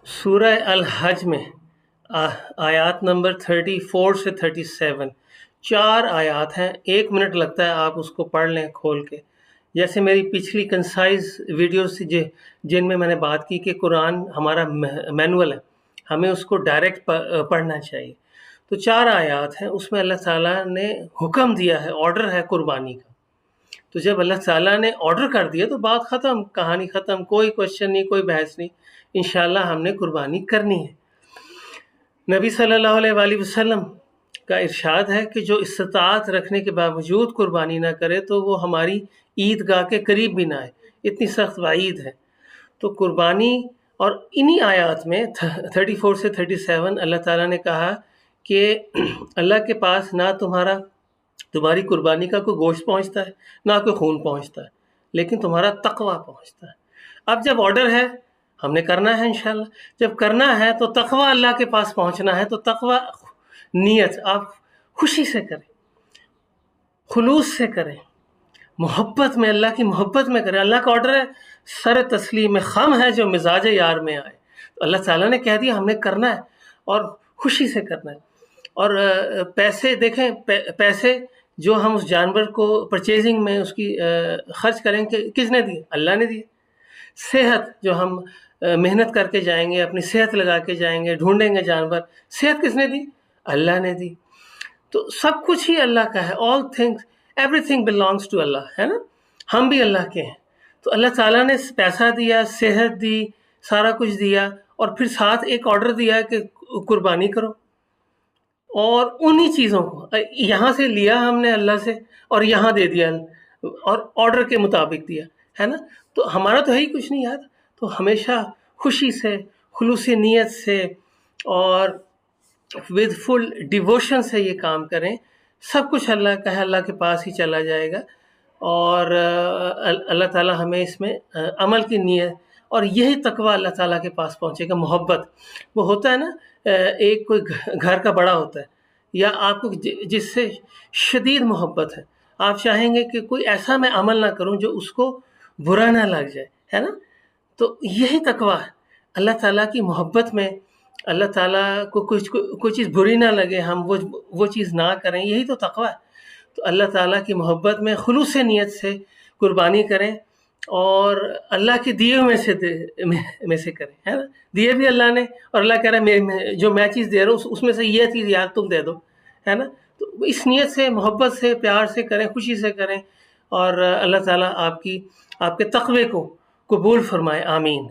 سورہ الحج میں آیات نمبر 34 سے 37 4 آیات ہیں. 1 منٹ لگتا ہے، آپ اس کو پڑھ لیں کھول کے. جیسے میری پچھلی کنسائز ویڈیوز جن میں نے بات کی کہ قرآن ہمارا مینول ہے، ہمیں اس کو ڈائریکٹ پڑھنا چاہیے. تو 4 آیات ہیں، اس میں اللہ تعالیٰ نے حکم دیا ہے، آرڈر ہے قربانی کا. تو جب اللہ تعالیٰ نے آرڈر کر دیا تو بات ختم، کہانی ختم، کوئی کوشچن نہیں، کوئی بحث نہیں. انشاءاللہ ہم نے قربانی کرنی ہے. نبی صلی اللہ علیہ وآلہ وسلم کا ارشاد ہے کہ جو استطاعت رکھنے کے باوجود قربانی نہ کرے تو وہ ہماری عیدگاہ کے قریب بھی نہ آئے. اتنی سخت وعید ہے. تو قربانی، اور انہی آیات میں 34 سے 37 اللہ تعالیٰ نے کہا کہ اللہ کے پاس نہ تمہاری قربانی کا کوئی گوشت پہنچتا ہے، نہ کوئی خون پہنچتا ہے، لیکن تمہارا تقویٰ پہنچتا ہے. اب جب آرڈر ہے، ہم نے کرنا ہے انشاءاللہ. جب کرنا ہے تو تقویٰ اللہ کے پاس پہنچنا ہے، تو تقویٰ نیت آپ خوشی سے کریں، خلوص سے کریں، محبت میں، اللہ کی محبت میں کریں. اللہ کا آرڈر ہے، سر تسلیم خم ہے جو مزاج یار میں آئے. تو اللہ تعالیٰ نے کہہ دیا ہم نے کرنا ہے، اور خوشی سے کرنا ہے. اور پیسے دیکھیں، پیسے جو ہم اس جانور کو پرچیزنگ میں اس کی خرچ کریں، کس نے دی؟ اللہ نے دی. صحت جو ہم محنت کر کے جائیں گے، اپنی صحت لگا کے جائیں گے، ڈھونڈیں گے جانور، صحت کس نے دی؟ اللہ نے دی. تو سب کچھ ہی اللہ کا ہے. All things, everything belongs to Allah, ہے نا. ہم بھی اللہ کے ہیں. تو اللہ تعالیٰ نے پیسہ دیا، صحت دی، سارا کچھ دیا، اور پھر ساتھ ایک آرڈر دیا کہ قربانی کرو. اور انہی چیزوں کو یہاں سے لیا ہم نے اللہ سے، اور یہاں دے دیا، اور آرڈر کے مطابق دیا، ہے نا. تو ہمارا تو ہے ہی کچھ نہیں یار. تو ہمیشہ خوشی سے، خلوص نیت سے، اور ود فل ڈیووشن سے یہ کام کریں. سب کچھ اللہ کا ہے، اللہ کے پاس ہی چلا جائے گا. اور اللہ تعالیٰ ہمیں اس میں عمل کی نیت، اور یہی تقویٰ اللہ تعالیٰ کے پاس پہنچے گا. محبت وہ ہوتا ہے نا، ایک کوئی گھر کا بڑا ہوتا ہے، یا آپ کو جس سے شدید محبت ہے، آپ چاہیں گے کہ کوئی ایسا میں عمل نہ کروں جو اس کو برا نہ لگ جائے، ہے نا. تو یہی تقویٰ ہے. اللہ تعالیٰ کی محبت میں، اللہ تعالیٰ کو کوئی چیز بری نہ لگے، ہم وہ چیز نہ کریں، یہی تو تقویٰ ہے. تو اللہ تعالیٰ کی محبت میں خلوص نیت سے قربانی کریں، اور اللہ کے دیے میں سے کریں، ہے نا. دیے بھی اللہ نے، اور اللہ کہہ رہا ہے جو میں چیز دے رہا ہوں اس میں سے یہ چیز یار تم دے دو، ہے نا. تو اس نیت سے، محبت سے، پیار سے کریں، خوشی سے کریں، اور اللہ تعالیٰ آپ کے تقوی کو قبول فرمائے. آمین.